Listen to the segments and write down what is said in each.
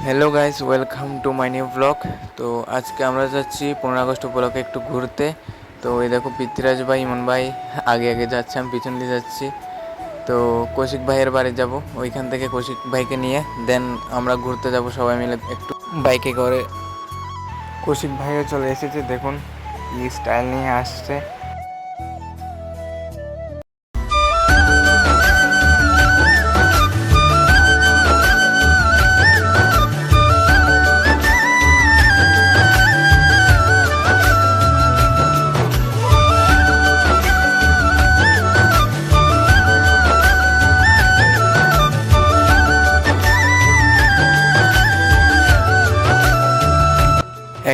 Hello guys, welcome to my new blog. তো আজকে আমরা যাচ্ছি 15 আগস্ট উপলক্ষে একটু ঘুরতে। তো এই দেখো পৃথ্বীরাজ ভাই, ইমন ভাই আগে আগে যাচ্ছে, আমি পিছন দিয়ে যাচ্ছি। তো কৌশিক ভাইয়ের বাড়ি যাব, ওইখান থেকে কৌশিক ভাইকে নিয়ে দেন আমরা ঘুরতে যাব সবাই মিলে একটু বাইকে করে। কৌশিক ভাইও চলে এসেছে, দেখুন কি স্টাইল নিয়ে আসছে।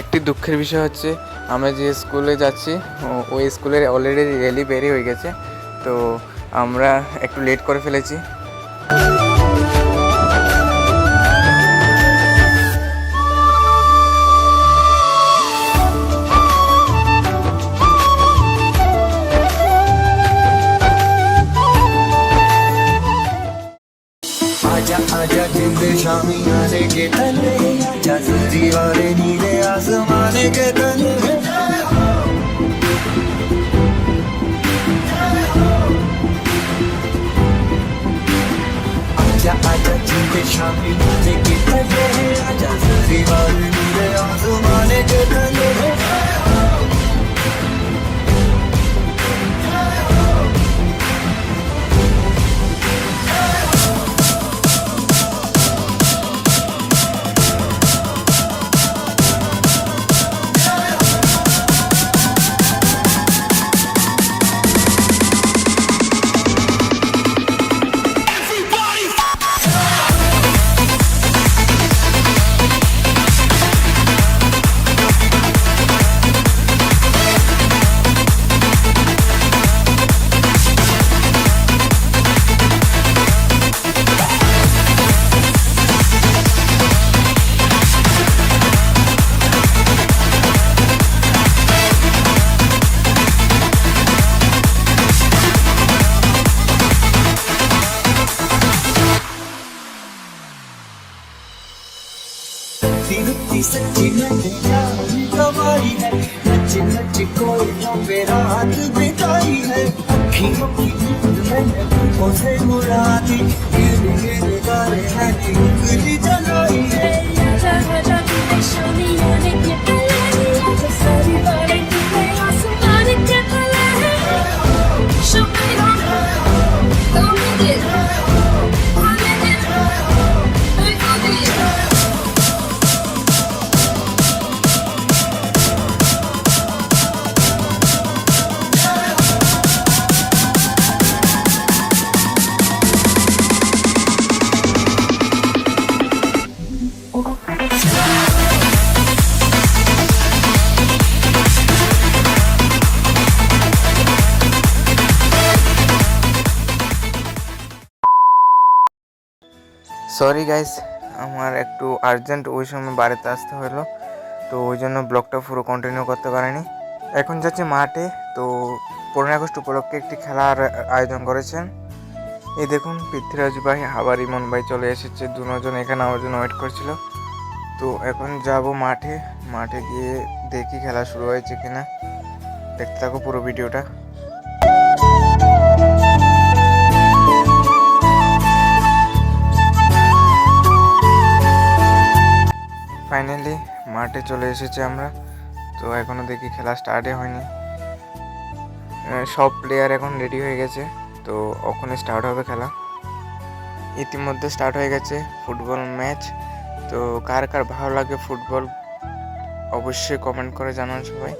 একটি দুঃখের বিষয় হচ্ছে আমরা যে স্কুলে যাচ্ছি ওই স্কুলের অলরেডি র্যালি বেরিয়ে হয়ে গেছে। তো আমরা একটু লেট করে ফেলেছি। आजा आजा जिंदे शामी आने के तले आजा सजी वाले नीले आसमाने के तले आजा आजा जिंदे शामी आने के तले आजा सजी वाले नीले आसमाने के तले सच्ची नची कमाई है, नच नच कोई पे रात बिताई है। अखियों की नींद मैंने तुमको से मुड़ा दी, गिर गिर गारे है निकली जलाई है। आजा आजा तूने शामी आने के पहले आजा सारी बातें तूने आसमान के तले show me don't need it I need it I got it। Sorry guys, আমার একটু আর্জেন্ট ওই সময় বাড়িতে আসতে হলো, তো ওই জন্য ব্লগটা পুরো কন্টিনিউ করতে পারিনি। এখন যাচ্ছি মাঠে। তো 15 আগস্ট উপলক্ষে একটি খেলার আয়োজন করেছেন। এই দেখুন পৃথ্বীরাজ ভাই আবার ইমন ভাই চলে এসেছে, দুজন এখানে আমার জন্য ওয়েট করছিল। তো এখন যাব মাঠে, মাঠে গিয়ে দেখি খেলা শুরু হয়েছে কিনা। দেখতে থাকো পুরো ভিডিওটা। ফাইনালি মাঠে চলে এসেছি আমরা। তো এখনও দেখি খেলা স্টার্টই হয়নি। সব প্লেয়ার এখন রেডি হয়ে গেছে, তো ওখানে স্টার্ট হবে খেলা। ইতিমধ্যে স্টার্ট হয়ে গেছে ফুটবল ম্যাচ। তো কার কার ভালো লাগে ফুটবল অবশ্যই কমেন্ট করে জানান সবাই।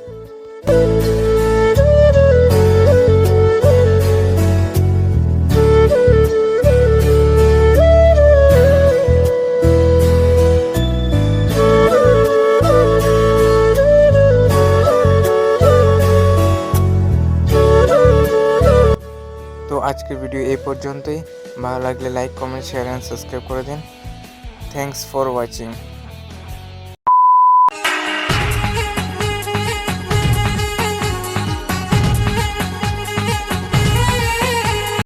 তো আজকের ভিডিও এই পর্যন্তই। ভালো লাগলে like, comment, share and subscribe করে দিন। Thanks for watching.